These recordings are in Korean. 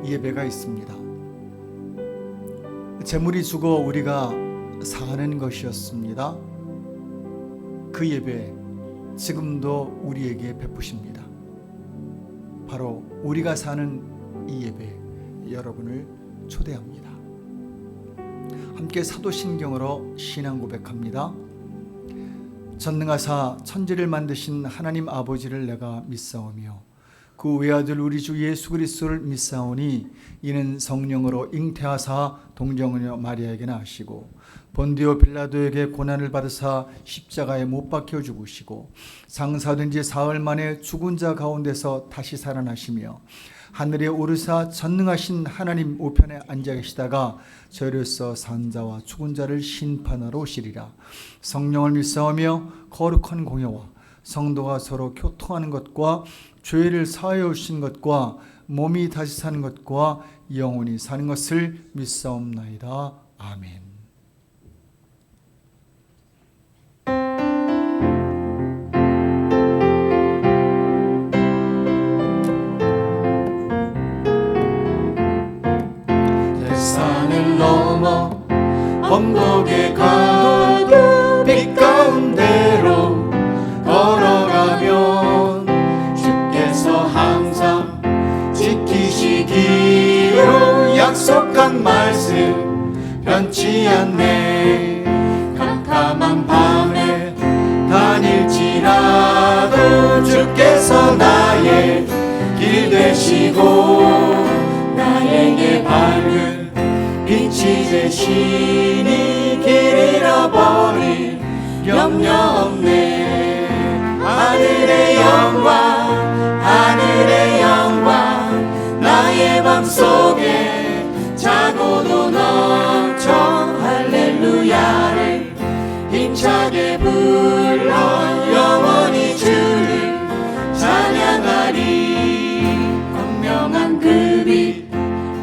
예배가 있습니다. 재물이 죽어 우리가 사는 것이었습니다. 그 예배 지금도 우리에게 베푸십니다. 바로 우리가 사는 이 예배 여러분을 초대합니다. 함께 사도신경으로 신앙 고백합니다. 전능하사 천지를 만드신 하나님 아버지를 내가 믿사오며 그 외아들 우리 주 예수 그리스도를 믿사오니 이는 성령으로 잉태하사 동정녀 마리아에게 나시고 본디오 빌라도에게 고난을 받으사 십자가에 못 박혀 죽으시고 장사된 지 사흘 만에 죽은 자 가운데서 다시 살아나시며 하늘에 오르사 전능하신 하나님 우편에 앉아 계시다가 저리로서 산 자와 죽은 자를 심판하러 오시리라. 성령을 믿사오며 거룩한 공예와 성도가 서로 교통하는 것과 죄를 사하여 주신 것과 몸이 다시 사는 것과 영원히 사는 것을 믿사옵나이다. 아멘. 산을 넘어 언덕에 가도 빛 가운데로 걸어가면 주께서 항상 지키시기로 약속한 말씀 변치 않네. 캄캄한 밤에 다닐지라도 주께서 나의 길 되시고 나에게 밝은 빛이 되시니 길 잃어버릴 염려 없네. 하늘의 영광 나의 맘속에 자고도 넘쳐 할렐루야를 힘차게 불러 영원히 주를 찬양하리. 광명한 그 빛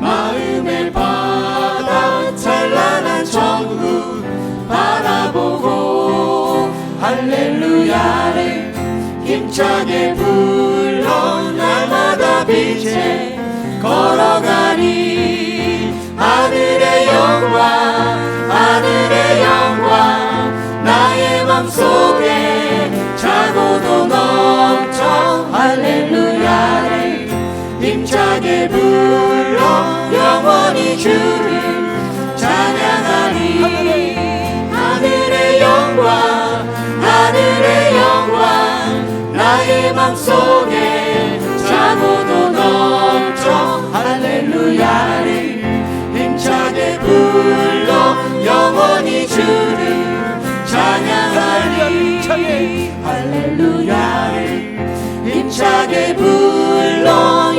마음에 받아 찬란한 천국 바라보고 할렐루야를 힘차게 불러 날마다 빛에 걸어가리. 하늘의 영광 나의 맘속에 자고도 넘쳐 할렐루야를 힘차게 불러 영원히 주를 찬양하리. 하늘의 영광 나의 맘속에 자고도 넘쳐 할렐루야를 힘차게 불러 영원히 주를 찬양하리. 할렐루야를 힘차게 불러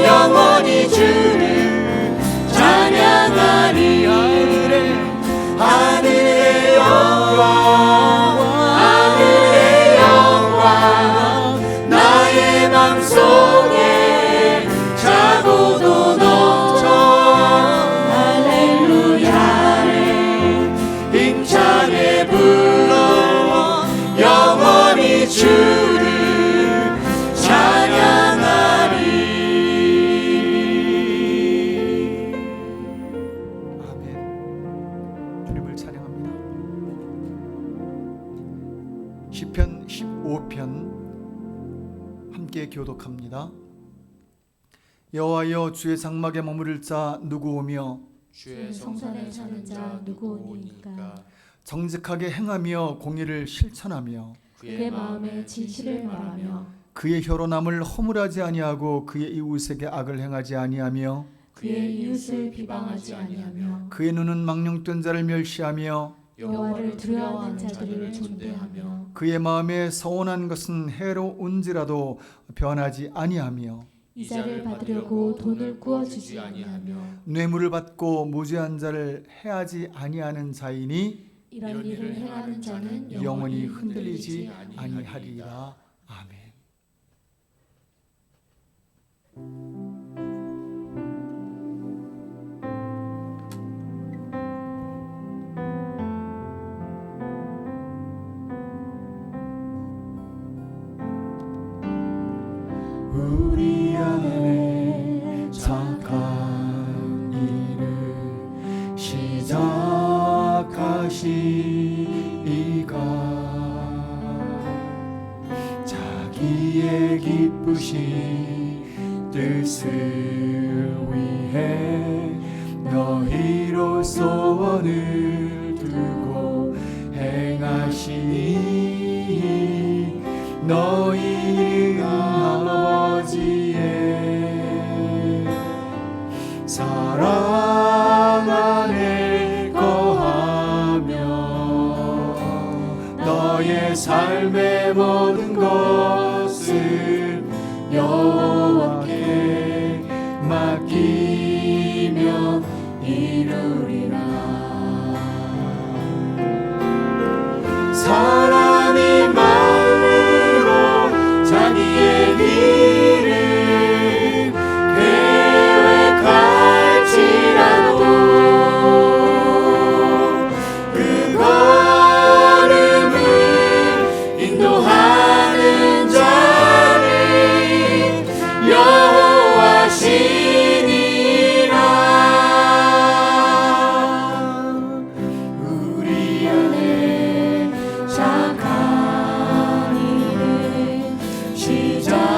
영원히 주를 찬양하리. 하늘의 영광 나의 맘속에 자고도 넘쳐 할렐루야를 힘차게 불러 영원히 주를 찬양하리. 아멘. 주님을 찬양합니다. 시편 15편 함께 교독합니다. 여호와여 주의 장막에 머무를 자 누구오며 주의 성산에 사는 자 누구오니까. 정직하게 행하며 공의를 실천하며 그의 마음에 진실을 말하며 그의 혀로 남을 허물하지 아니하고 그의 이웃에게 악을 행하지 아니하며 그의 이웃을 비방하지 아니하며 그의 눈은 망령된 자를 멸시하며 여호와를 두려워하는 자들을 존대하며 그의 마음에 서운한 것은 해로운지라도 변하지 아니하며 이자를 받으려고 돈을 구워주지 아니하며 뇌물을 받고 무죄한 자를 해하지 아니하는 자이니 이런 일을 행하는 자는 영원히 흔들리지 아니하리라. 아멘. 우리 안에 착한 뜻을 위해 너희로 소원을 두고 행하시니 너희 아버지의 사랑 안에 거하며 너의 삶의 모든 것을 여호와께 맡기며 이루리라. 사람이 마음으로 자기의 길을 계획할지라도 그 걸음을 인도하는 자는 여호와시니라. 우리 안에 착한 일을 시작하시니가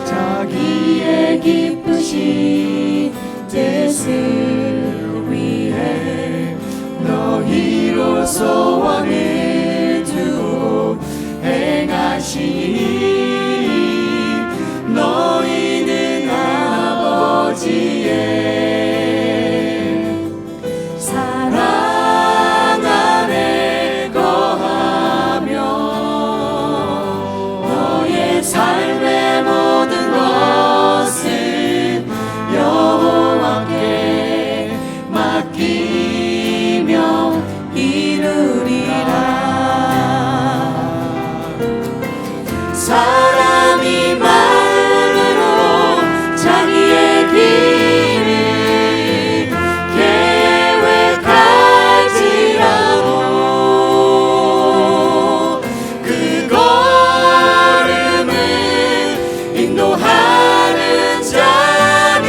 자기의 기쁘신 뜻을 위해 너희로 소원을 두고 행하시니 너희는 아버지의 사랑 안에 거하며 너의 삶의 모든 것을 여호와께 맡기며 이루리라. 사람이 마음으로 자기의 길을 계획할지라도 그 걸음을 인도하는 자는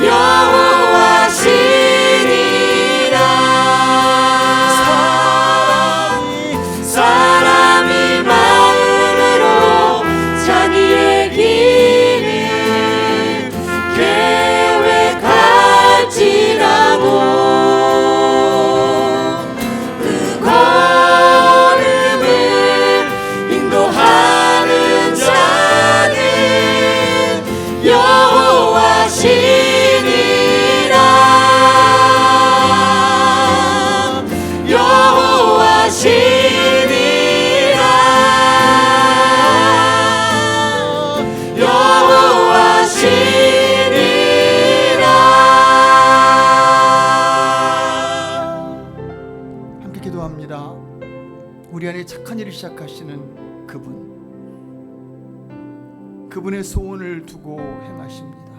여호와시니라. 사람이 마음으로 자기의 길을 계획할지라도 그 걸음을 인도하는 자는 여호와시니라. 여호와시니라. 함께 기도합니다. 우리 안에 착한 일을 시작하시는 그분의 소원을 두고 행하십니다.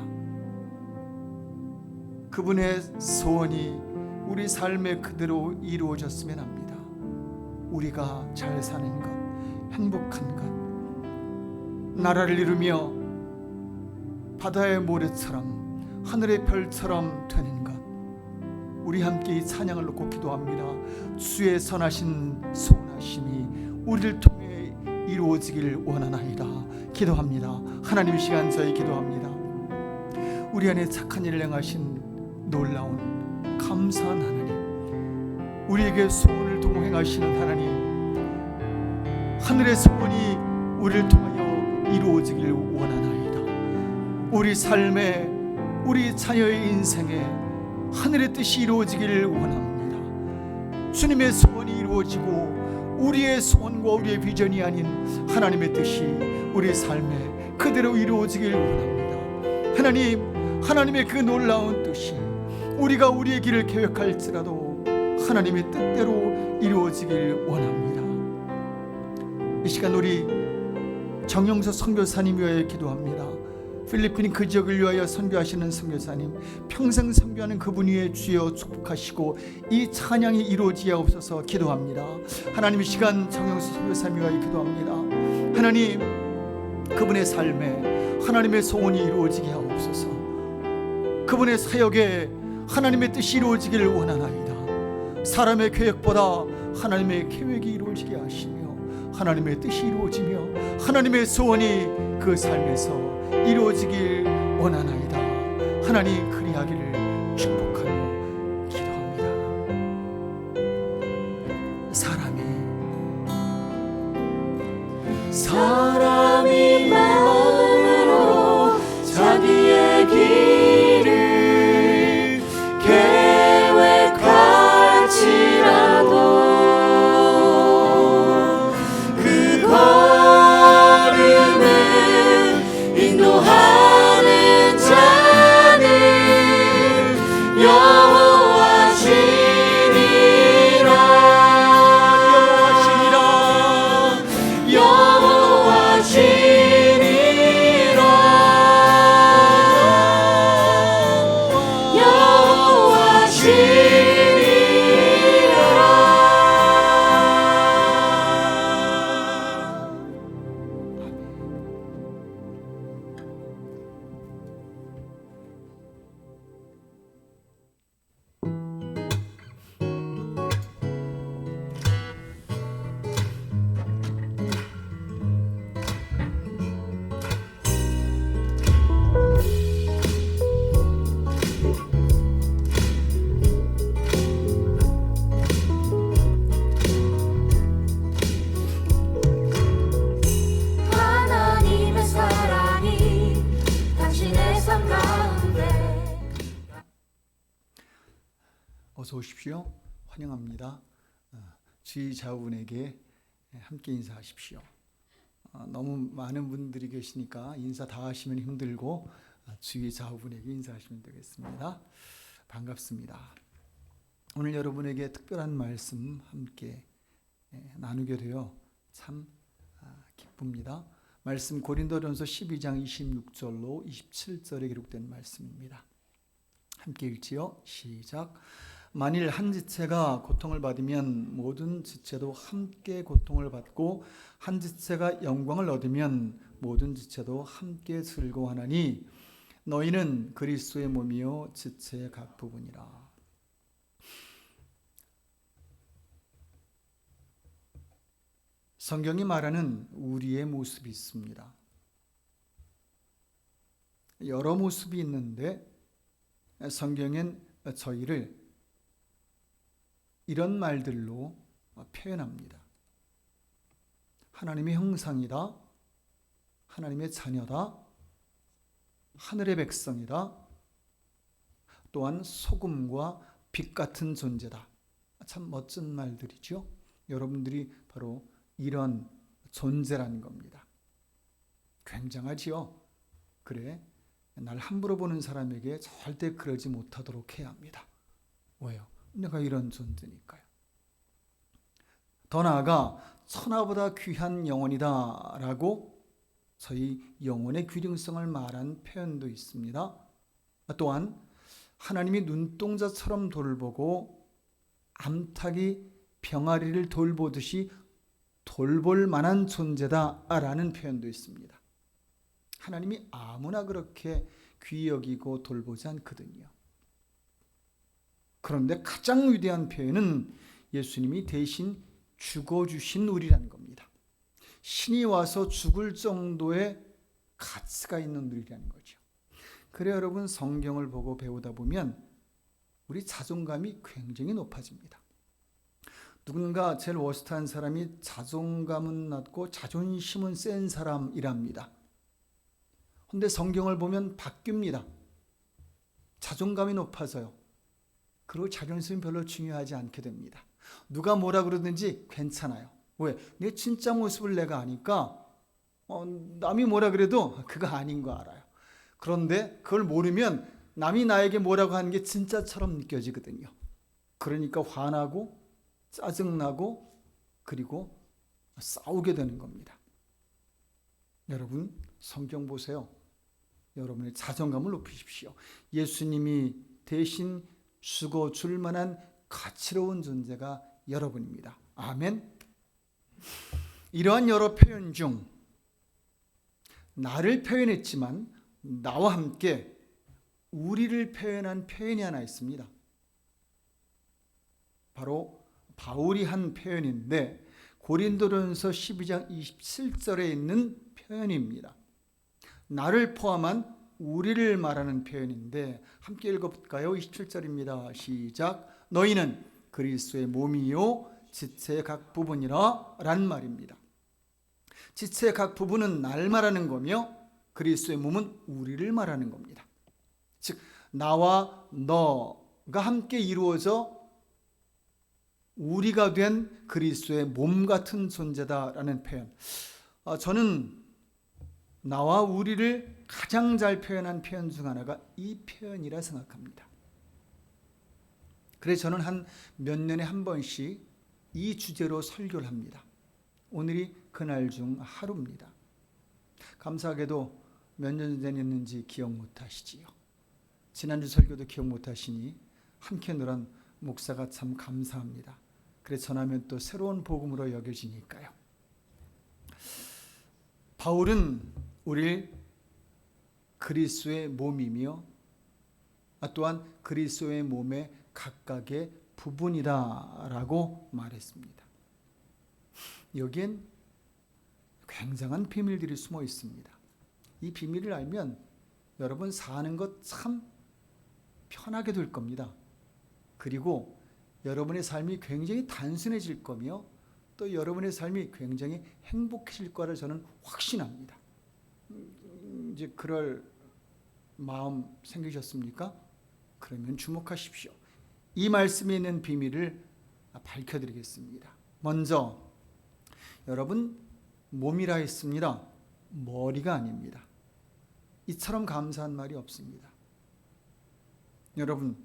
그분의 소원이 우리 삶에 그대로 이루어졌으면 합니다. 우리가 잘 사는 것, 행복한 것, 나라를 이루며 바다의 모래처럼 하늘의 별처럼 되는 것, 우리 함께 이 찬양을 놓고 기도합니다. 주의 선하신 소원하심이 우리를 통해 이루어지길 원하나이다. 기도합니다. 하나님, 시간 저희 기도합니다. 우리 안에 착한 일을 행하신 놀라운 감사한 하나님, 우리에게 소원을 두고 행하시는 하나님, 하늘의 소원이 우리를 통하여 이루어지길 원하나이다. 우리 삶에, 우리 자녀의 인생에 하늘의 뜻이 이루어지기를 원합니다. 주님의 소원이 이루어지고 우리의 소원과 우리의 비전이 아닌 하나님의 뜻이 우리 삶에 그대로 이루어지길 원합니다. 하나님, 하나님의 그 놀라운 뜻이 우리가 우리의 길을 계획할지라도 하나님의 뜻대로 이루어지길 원합니다. 이 시간 우리 정영서 선교사님 위하여 기도합니다. 필리핀 그 지역을 위하여 선교하시는 선교사님, 평생 선교하는 그분 위에 주여 축복하시고 이 찬양이 이루어지옵소서 기도합니다. 하나님, 이 시간 정영수 선교사님 위하여 기도합니다. 하나님, 그분의 삶에 하나님의 소원이 이루어지게 하옵소서. 그분의 사역에 하나님의 뜻이 이루어지기를 원하나이다. 사람의 계획보다 하나님의 계획이 이루어지게 하시며 하나님의 뜻이 이루어지며 하나님의 소원이 그 삶에서 이루어지길 원하나이다. 하나님 그리하기를 축복하며 기도합니다. 사람이 마음으로 자기의 길을 계획할지라도 그 걸음을 인도하는 자는 하나님의 사랑이 당신의 삶 가운데. 어서 오십시오. 환영합니다. 주의 좌우분에게 함께 인사하십시오. 너무 많은 분들이 계시니까 인사 다 하시면 힘들고 주의 좌우분에게 인사하시면 되겠습니다. 반갑습니다. 오늘 여러분에게 특별한 말씀 함께 나누게 되어 참 기쁩니다. 말씀 고린도전서 12장 26절로 27절에 기록된 말씀입니다. 함께 읽지요. 시작. 만일 한 지체가 고통을 받으면 모든 지체도 함께 고통을 받고 한 지체가 영광을 얻으면 모든 지체도 함께 즐거워하나니 너희는 그리스도의 몸이요 지체의 각 부분이라. 성경이 말하는 우리의 모습이 있습니다. 여러 모습이 있는데 성경엔 저희를 이런 말들로 표현합니다. 하나님의 형상이다. 하나님의 자녀다. 하늘의 백성이다. 또한 소금과 빛 같은 존재다. 참 멋진 말들이죠. 여러분들이 바로 이런 존재라는 겁니다. 굉장하지요. 그래, 날 함부로 보는 사람에게 절대 그러지 못하도록 해야 합니다. 왜요? 내가 이런 존재니까요. 더 나아가 천하보다 귀한 영혼이다 라고 저희 영혼의 귀중성을 말한 표현도 있습니다. 또한 하나님이 눈동자처럼 돌보고 암탉이 병아리를 돌보듯이 돌볼 만한 존재다 라는 표현도 있습니다. 하나님이 아무나 그렇게 귀히 여기고 돌보지 않거든요. 그런데 가장 위대한 표현은 예수님이 대신 죽어주신 우리라는 겁니다. 신이 와서 죽을 정도의 가치가 있는 우리라는 거죠. 그래 여러분, 성경을 보고 배우다 보면 우리 자존감이 굉장히 높아집니다. 누군가 제일 워스트한 사람이 자존감은 낮고 자존심은 센 사람이랍니다. 그런데 성경을 보면 바뀝니다. 자존감이 높아져요. 그리고 자존심이 별로 중요하지 않게 됩니다. 누가 뭐라 그러든지 괜찮아요. 왜? 내 진짜 모습을 내가 아니까 남이 뭐라 그래도 그거 아닌 거 알아요. 그런데 그걸 모르면 남이 나에게 뭐라고 하는 게 진짜처럼 느껴지거든요. 그러니까 화나고 짜증나고 그리고 싸우게 되는 겁니다. 여러분, 성경 보세요. 여러분의 자존감을 높이십시오. 예수님이 대신 죽어줄 만한 가치로운 존재가 여러분입니다. 아멘. 이러한 여러 표현 중 나를 표현했지만 나와 함께 우리를 표현한 표현이 하나 있습니다. 바로 바울이 한 표현인데 고린도전서 12장 27절에 있는 표현입니다. 나를 포함한 우리를 말하는 표현인데 함께 읽어볼까요? 27절입니다. 시작. 너희는 그리스도의 몸이요 지체의 각 부분이라 란 말입니다. 지체의 각 부분은 날 말하는 거며 그리스도의 몸은 우리를 말하는 겁니다. 즉 나와 너가 함께 이루어져 우리가 된 그리스도의 몸 같은 존재다라는 표현. 저는 나와 우리를 가장 잘 표현한 표현 중 하나가 이 표현이라 생각합니다. 그래서 저는 한 몇 년에 한 번씩 이 주제로 설교를 합니다. 오늘이 그날 중 하루입니다. 감사하게도 몇 년 전이었는지 기억 못하시지요. 지난주 설교도 기억 못하시니 함께 놀한 목사가 참 감사합니다. 그래서 전하면 또 새로운 복음으로 여겨지니까요. 바울은 우리 그리스도의 몸이며 또한 그리스도의 몸의 각각의 부분이다라고 말했습니다. 여기엔 굉장한 비밀들이 숨어 있습니다. 이 비밀을 알면 여러분 사는 것 참 편하게 될 겁니다. 그리고 여러분의 삶이 굉장히 단순해질 거며 또 여러분의 삶이 굉장히 행복해질 거를 저는 확신합니다. 이제 그럴 마음 생기셨습니까? 그러면 주목하십시오. 이 말씀에 있는 비밀을 밝혀드리겠습니다. 먼저 여러분 몸이라 했습니다. 머리가 아닙니다. 이처럼 감사한 말이 없습니다. 여러분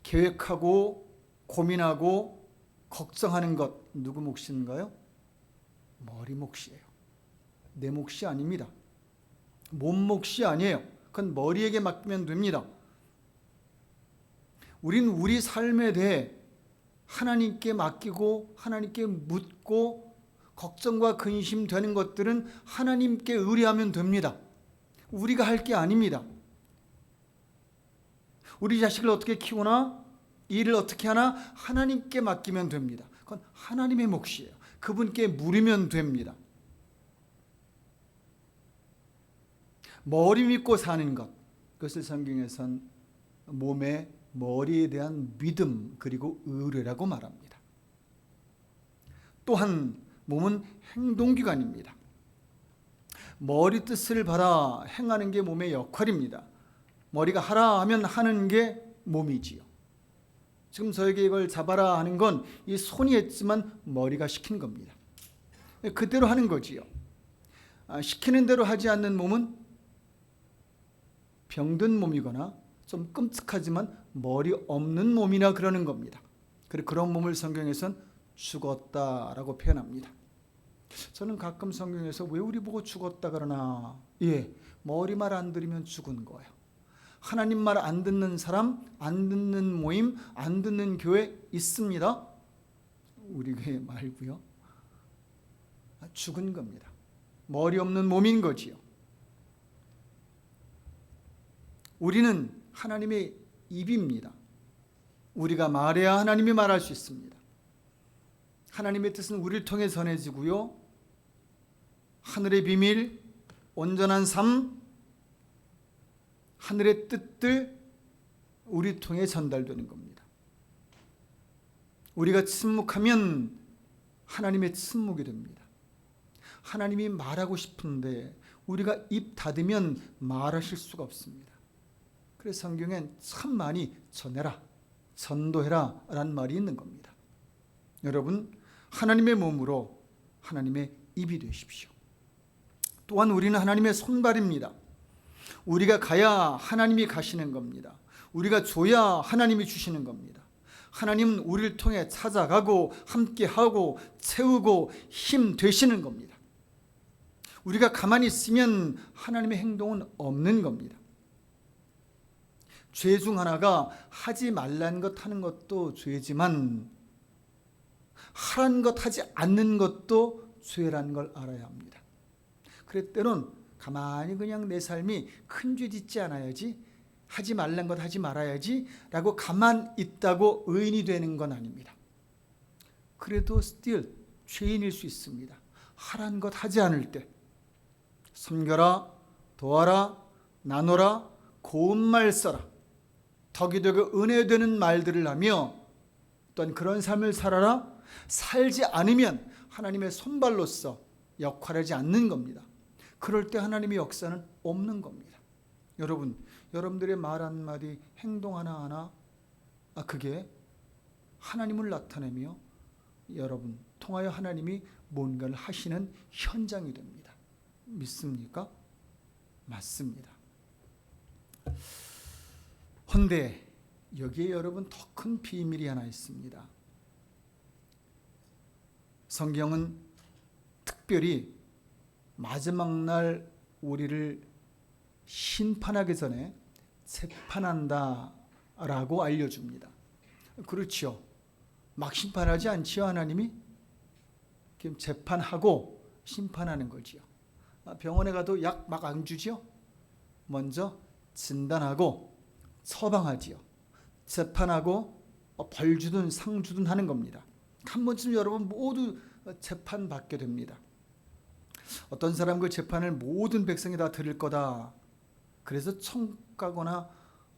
계획하고 고민하고 걱정하는 것 누구 몫인가요? 머리 몫이에요. 내 몫이 아닙니다. 몸 몫이 아니에요. 그건 머리에게 맡기면 됩니다. 우린 우리 삶에 대해 하나님께 맡기고 하나님께 묻고 걱정과 근심되는 것들은 하나님께 의뢰하면 됩니다. 우리가 할 게 아닙니다. 우리 자식을 어떻게 키우나 일을 어떻게 하나 하나님께 맡기면 됩니다. 그건 하나님의 몫이에요. 그분께 물으면 됩니다. 머리 믿고 사는 것, 그것을 성경에선 몸의 머리에 대한 믿음 그리고 의뢰라고 말합니다. 또한 몸은 행동기관입니다. 머리 뜻을 받아 행하는 게 몸의 역할입니다. 머리가 하라 하면 하는 게 몸이지요. 지금 저에게 이걸 잡아라 하는 건 이 손이 했지만 머리가 시킨 겁니다. 그대로 하는 거지요. 시키는 대로 하지 않는 몸은 병든 몸이거나 좀 끔찍하지만 머리 없는 몸이나 그러는 겁니다. 그리고 그런 몸을 성경에선 죽었다라고 표현합니다. 저는 가끔 성경에서 왜 우리 보고 죽었다 그러나? 머리 말 안 들으면 죽은 거예요. 하나님 말 안 듣는 사람, 안 듣는 모임, 안 듣는 교회 있습니다. 우리 교회 말고요. 죽은 겁니다. 머리 없는 몸인 거지요. 우리는 하나님의 입입니다. 우리가 말해야 하나님이 말할 수 있습니다. 하나님의 뜻은 우리를 통해 전해지고요. 하늘의 비밀, 온전한 삶, 하늘의 뜻들 우리 통해 전달되는 겁니다. 우리가 침묵하면 하나님의 침묵이 됩니다. 하나님이 말하고 싶은데 우리가 입 닫으면 말하실 수가 없습니다. 그래서 성경엔 참 많이 전해라, 전도해라 라는 말이 있는 겁니다. 여러분 하나님의 몸으로 하나님의 입이 되십시오. 또한 우리는 하나님의 손발입니다. 우리가 가야 하나님이 가시는 겁니다. 우리가 줘야 하나님이 주시는 겁니다. 하나님은 우리를 통해 찾아가고 함께하고 채우고 힘 되시는 겁니다. 우리가 가만히 있으면 하나님의 행동은 없는 겁니다. 죄 중 하나가 하지 말라는 것 하는 것도 죄지만 하라는 것 하지 않는 것도 죄라는 걸 알아야 합니다. 그래서 때론 가만히 그냥 내 삶이 큰 죄 짓지 않아야지, 하지 말란 것 하지 말아야지 라고 가만 있다고 의인이 되는 건 아닙니다. 그래도 still 죄인일 수 있습니다. 하라는 것 하지 않을 때 섬겨라, 도와라, 나눠라, 고운 말 써라, 덕이 되고 은혜 되는 말들을 하며 또한 그런 삶을 살아라. 살지 않으면 하나님의 손발로서 역할하지 않는 겁니다. 그럴 때 하나님의 역사는 없는 겁니다. 여러분, 여러분들의 말 한마디, 행동 하나하나 그게 하나님을 나타내며 여러분 통하여 하나님이 뭔가를 하시는 현장이 됩니다. 믿습니까? 맞습니다. 헌데 여기에 여러분 더 큰 비밀이 하나 있습니다. 성경은 특별히 마지막 날 우리를 심판하기 전에 재판한다라고 알려줍니다. 그렇죠. 막 심판하지 않지요. 하나님이 재판하고 심판하는 거지요. 병원에 가도 약 막 안 주지요. 먼저 진단하고 처방하지요. 재판하고 벌 주든 상 주든 하는 겁니다. 한 번쯤 여러분 모두 재판받게 됩니다. 어떤 사람 그 재판을 모든 백성이 다 들을 거다. 그래서 천국 가거나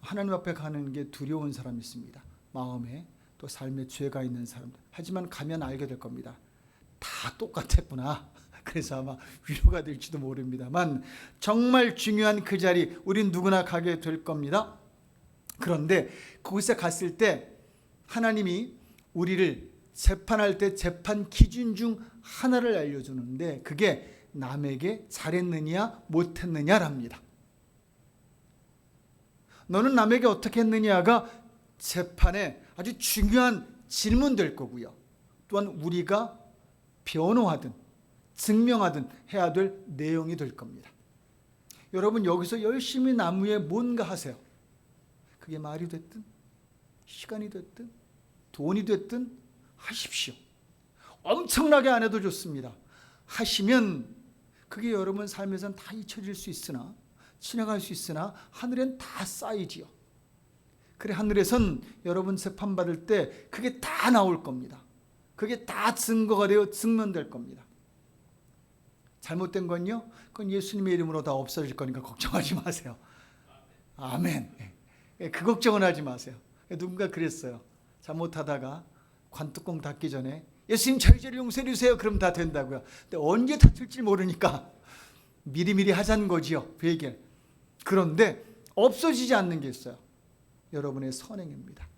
하나님 앞에 가는 게 두려운 사람이 있습니다. 마음에 또 삶에 죄가 있는 사람들. 하지만 가면 알게 될 겁니다. 다 똑같았구나. 그래서 아마 위로가 될지도 모릅니다만 정말 중요한 그 자리 우린 누구나 가게 될 겁니다. 그런데 그곳에 갔을 때 하나님이 우리를 재판할 때 재판 기준 중 하나를 알려주는데 그게 남에게 잘했느냐 못했느냐랍니다. 너는 남에게 어떻게 했느냐가 재판에 아주 중요한 질문 될 거고요. 또한 우리가 변호하든 증명하든 해야 될 내용이 될 겁니다. 여러분 여기서 열심히 남 위에 뭔가 하세요. 그게 말이 됐든 시간이 됐든 돈이 됐든 하십시오. 엄청나게 안 해도 좋습니다. 하시면 그게 여러분 삶에서는 다 잊혀질 수 있으나 지나갈 수 있으나 하늘엔 다 쌓이지요. 그래 하늘에선 여러분 재판받을 때 그게 다 나올 겁니다. 그게 다 증거가 되어 증명될 겁니다. 잘못된 건요, 그건 예수님의 이름으로 다 없어질 거니까 걱정하지 마세요. 아멘. 그 걱정은 하지 마세요. 누군가 그랬어요. 잘못하다가 관뚜껑 닫기 전에 예수님 저희 죄를 용서해 주세요. 그럼 다 된다고요. 근데 언제 닫힐지 모르니까 미리미리 하자는 거지요. 회개. 그런데 없어지지 않는 게 있어요. 여러분의 선행입니다.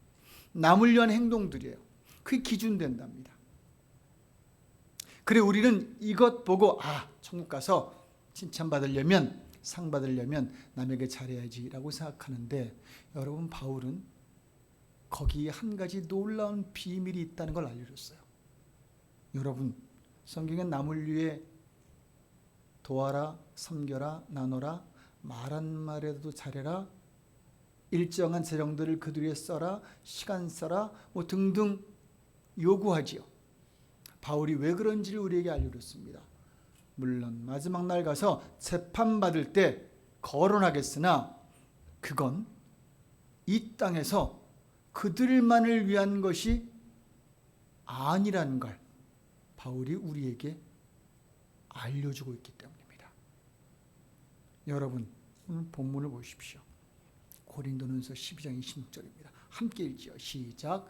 남을 위한 행동들이에요. 그게 기준된답니다. 그래 우리는 이것 보고 천국 가서 칭찬받으려면 상 받으려면 남에게 잘해야지라고 생각하는데 여러분 바울은 거기에 한 가지 놀라운 비밀이 있다는 걸 알려줬어요. 여러분 성경엔 남을 위해 도와라, 섬겨라, 나눠라, 말 한마디라도 잘해라, 일정한 재정들을 그들 위해 써라, 시간 써라 뭐 등등 요구하지요. 바울이 왜 그런지를 우리에게 알려줬습니다. 물론 마지막 날 가서 재판받을 때 거론하겠으나 그건 이 땅에서 그들만을 위한 것이 아니라는 걸 바울이 우리에게 알려주고 있기 때문입니다. 여러분 오늘 본문을 보십시오. 고린도전서 12장 26절입니다. 함께 읽지요. 시작.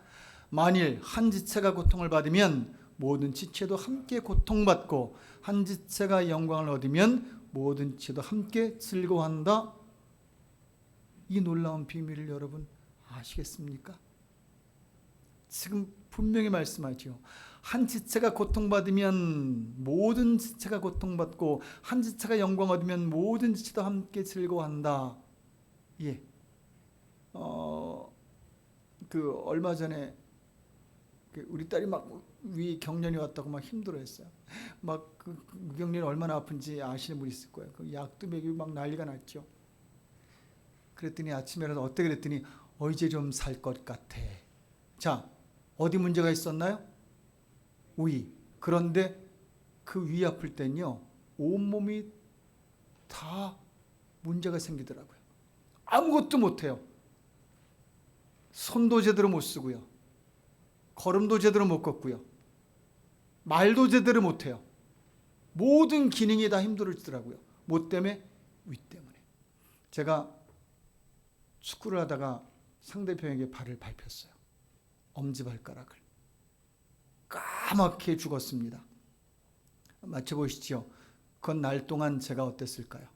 만일 한 지체가 고통을 받으면 모든 지체도 함께 고통받고 한 지체가 영광을 얻으면 모든 지체도 함께 즐거워한다. 이 놀라운 비밀을 여러분 아시겠습니까? 지금 분명히 말씀하죠. 한 지체가 고통받으면 모든 지체가 고통받고 한 지체가 영광 얻으면 모든 지체도 함께 즐거워한다. 예. 얼마 전에 우리 딸이 막 위 경련이 왔다고 막 힘들어했어요. 막 그 경련이 얼마나 아픈지 아시는 분 있을 거예요. 그 약도 먹이고 막 난리가 났죠. 그랬더니 아침에라도 어떻게 그랬더니 이제 좀 살 것 같아. 자, 어디 문제가 있었나요? 위. 그런데 그 위 아플 땐요 온몸이 다 문제가 생기더라고요. 아무것도 못해요. 손도 제대로 못 쓰고요. 걸음도 제대로 못 걷고요. 말도 제대로 못해요. 모든 기능이 다 힘들어지더라고요. 뭐 때문에? 위 때문에. 제가 축구를 하다가 상대편에게 발을 밟혔어요. 엄지발가락을. 까맣게 죽었습니다. 맞춰보시죠. 그건 날 동안 제가 어땠을까요?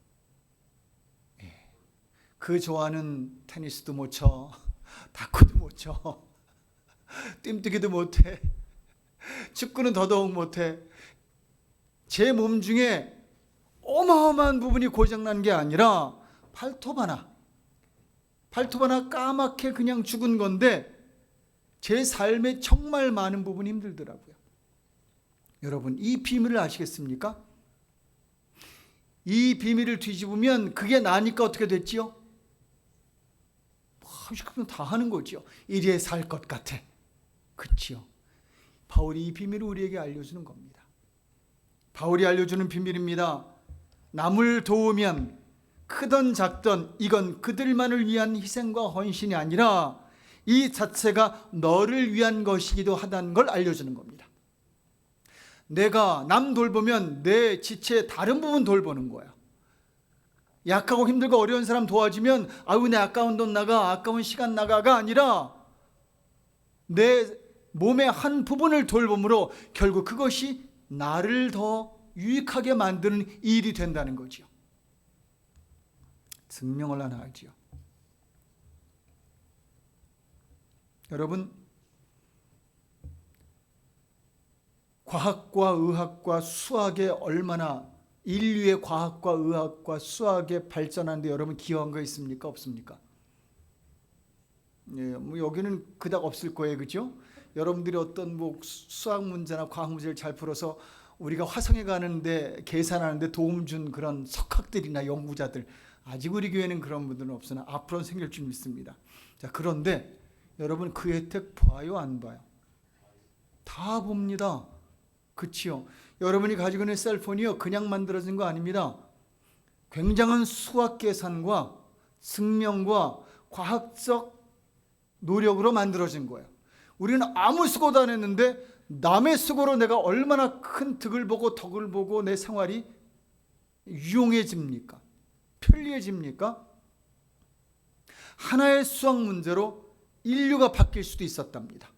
그 좋아하는 테니스도 못 쳐, 탁구도 못 쳐, 뜀뛰기도 못해, 축구는 더더욱 못해. 제 몸 중에 어마어마한 부분이 고장난 게 아니라 발톱 하나 까맣게 그냥 죽은 건데 제 삶에 정말 많은 부분이 힘들더라고요. 여러분, 이 비밀을 아시겠습니까? 이 비밀을 뒤집으면 그게 나니까 어떻게 됐지요? 하고 싶으면 다 하는 거죠. 이리에 살 것 같아. 그렇지요. 바울이 이 비밀을 우리에게 알려주는 겁니다. 바울이 알려주는 비밀입니다. 남을 도우면 크든 작든 이건 그들만을 위한 희생과 헌신이 아니라 이 자체가 너를 위한 것이기도 하다는 걸 알려주는 겁니다. 내가 남 돌보면 내 지체의 다른 부분 돌보는 거야. 약하고 힘들고 어려운 사람 도와주면 아유 내 아까운 돈 나가, 아까운 시간 나가가 아니라 내 몸의 한 부분을 돌봄으로 결국 그것이 나를 더 유익하게 만드는 일이 된다는 거죠. 증명을 하나 하지요. 여러분, 과학과 의학과 수학에 얼마나 인류의 과학과 의학과 수학에 발전하는데 여러분 기여한 거 있습니까? 없습니까? 예, 뭐 여기는 그닥 없을 거예요, 그죠? 여러분들이 어떤 뭐 수학 문제나 과학 문제를 잘 풀어서 우리가 화성에 가는데 계산하는데 도움 준 그런 석학들이나 연구자들, 아직 우리 교회는 그런 분들은 없으나 앞으로는 생길 줄 믿습니다. 자, 그런데 여러분 그 혜택 봐요, 안 봐요? 다 봅니다. 그치요? 여러분이 가지고 있는 셀폰이요, 그냥 만들어진 거 아닙니다. 굉장한 수학 계산과 증명과 과학적 노력으로 만들어진 거예요. 우리는 아무 수고도 안 했는데 남의 수고로 내가 얼마나 큰 득을 보고 덕을 보고 내 생활이 유용해집니까? 편리해집니까? 하나의 수학 문제로 인류가 바뀔 수도 있었답니다.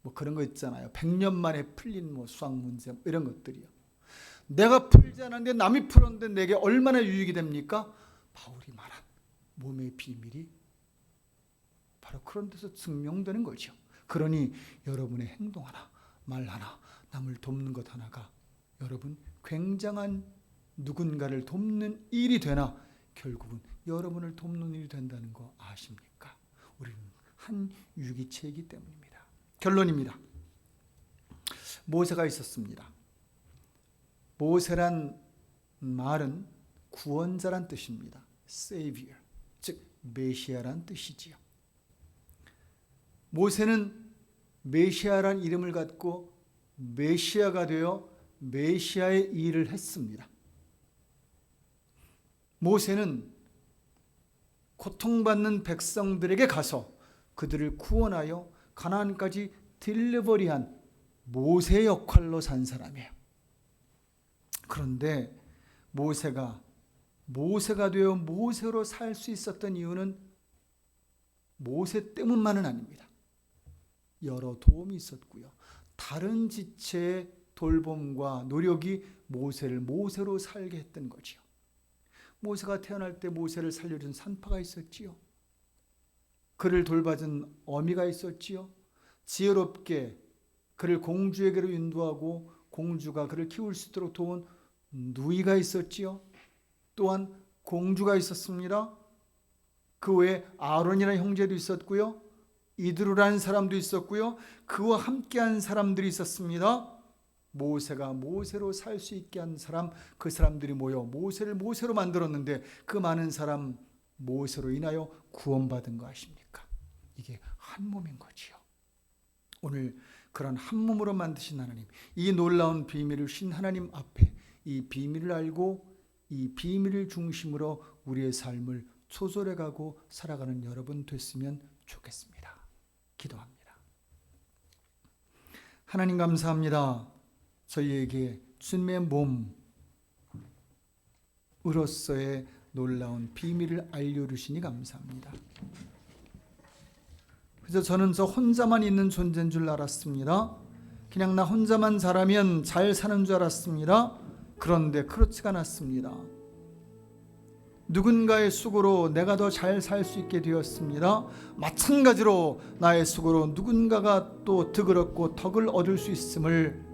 뭐 그런 거 있잖아요. 100년 만에 풀린 뭐 수학 문제 뭐 이런 것들이요. 내가 풀지 않았는데 남이 풀었는데 내게 얼마나 유익이 됩니까? 바울이 말한 몸의 비밀이 바로 그런 데서 증명되는 거죠. 그러니 여러분의 행동 하나, 말 하나, 남을 돕는 것 하나가 여러분 굉장한 누군가를 돕는 일이 되나 결국은 여러분을 돕는 일이 된다는 거 아십니까? 우리는 한 유기체이기 때문입니다. 결론입니다. 모세가 있었습니다. 모세란 말은 구원자란 뜻입니다. Savior, 즉 메시아란 뜻이지요. 모세는 메시아란 이름을 갖고 메시아가 되어 메시아의 일을 했습니다. 모세는 고통받는 백성들에게 가서 그들을 구원하여 가나안까지 딜리버리한 모세 역할로 산 사람이에요. 그런데 모세가 되어 모세로 살 수 있었던 이유는 모세 때문만은 아닙니다. 여러 도움이 있었고요. 다른 지체의 돌봄과 노력이 모세를 모세로 살게 했던 거지요. 모세가 태어날 때 모세를 살려준 산파가 있었지요. 그를 돌봐준 어미가 있었지요. 지혜롭게 그를 공주에게로 인도하고 공주가 그를 키울 수 있도록 도운 누이가 있었지요. 또한 공주가 있었습니다. 그 외에 아론이라는 형제도 있었고요. 이드루라는 사람도 있었고요. 그와 함께한 사람들이 있었습니다. 모세가 모세로 살 수 있게 한 사람, 그 사람들이 모여 모세를 모세로 만들었는데 그 많은 사람 모세로 인하여 구원받은 거 아십니까? 이게 한 몸인 거지요. 오늘 그런 한 몸으로 만드신 하나님, 이 놀라운 비밀을 신 하나님 앞에 이 비밀을 알고 이 비밀을 중심으로 우리의 삶을 소설해가고 살아가는 여러분 됐으면 좋겠습니다. 기도합니다. 하나님 감사합니다. 저희에게 주님의 몸으로서의 놀라운 비밀을 알려주시니 감사합니다. 그래서 저는 저 혼자만 있는 존재인 줄 알았습니다. 그냥 나 혼자만 잘하면 잘 사는 줄 알았습니다. 그런데 그렇지가 않았습니다. 누군가의 수고로 내가 더 잘 살 수 있게 되었습니다. 마찬가지로 나의 수고로 누군가가 또 득을 얻고 덕을 얻을 수 있음을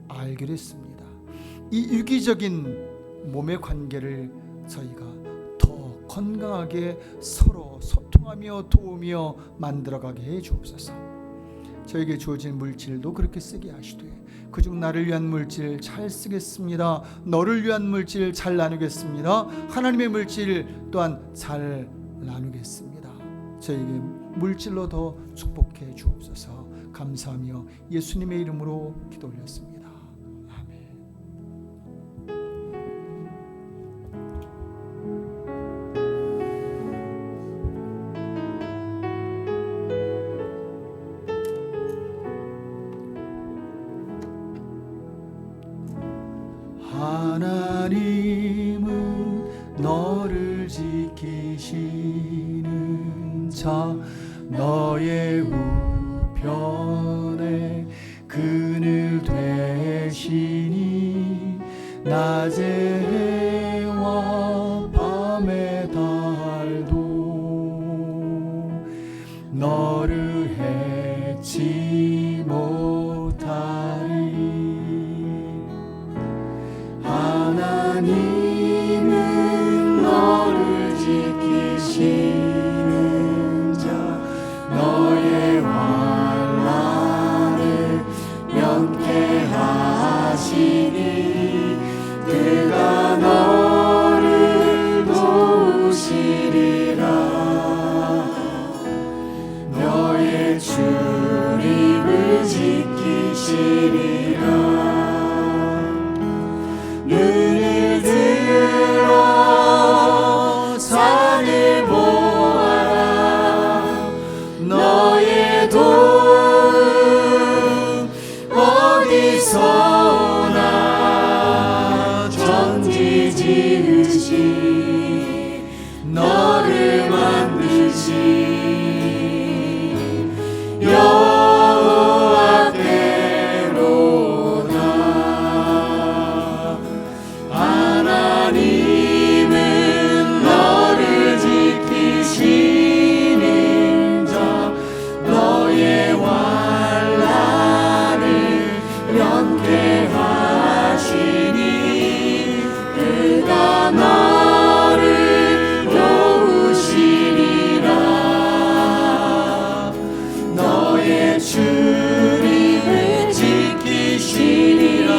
알게 됐습니다. 이 유기적인 몸의 관계를 저희가 더 건강하게 서로 소통하며 도우며 만들어가게 해 주옵소서. 저에게 주어진 물질도 그렇게 쓰게 하시되 그중 나를 위한 물질 잘 쓰겠습니다. 너를 위한 물질 잘 나누겠습니다. 하나님의 물질 또한 잘 나누겠습니다. 저에게 물질로 더 축복해 주옵소서. 감사하며 예수님의 이름으로 기도 올렸습니다. 하나님은 너를 지키시는 자, 너의 우편에 그늘 되시니 낮의 해와 밤의 달도 너를 해치 못하리. 하나님은 너를 지키시는 자, 너의 환난을 면케하시니 그가 너를 도우시리라. 너의 출입을 지키시리라. 눈을 들어 산을 보아라. 너의 도움 어디서 오나. 천지 지으신 너를 만드신 하나님은 너를 지키시는 자, 너의 환난을 면케하시니 그가 너를 도우시리라. 너의 출입을 지키시리라.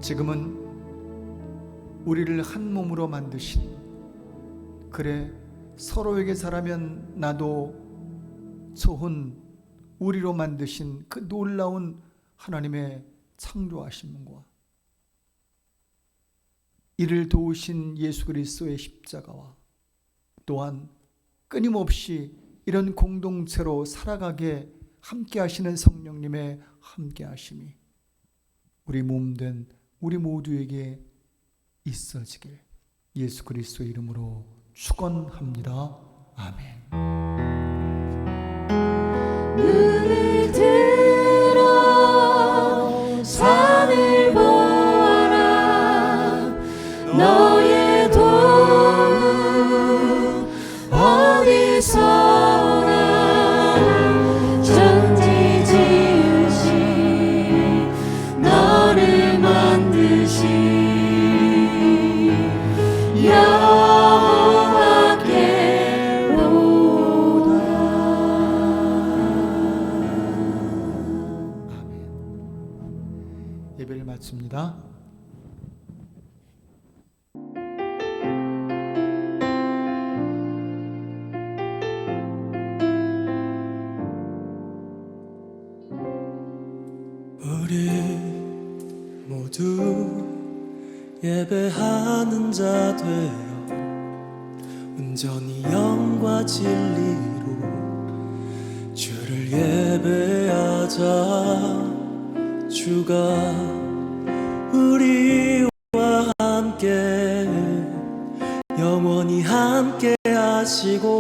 지금은 우리를 한 몸으로 만드신, 그래 서로에게 잘하면 나도 좋은 우리로 만드신 그 놀라운 하나님의 창조하심과 이를 도우신 예수 그리스도의 십자가와 또한 끊임없이 이런 공동체로 살아가게 함께 하시는 성령님의 함께 하심이 우리 몸된 우리 모두에게 있어지길 예수 그리스도 이름으로 축원합니다. 아멘. 눈을 들어 산을 보아라. 너의 도움 어디서나. 천지 지으신 너를 만드신 예배를 마칩니다. 우리 모두 예배하는 자 되어 온전히 영과 진리로 주를 예배하자. 주가 우리와 함께 영원히 함께 하시고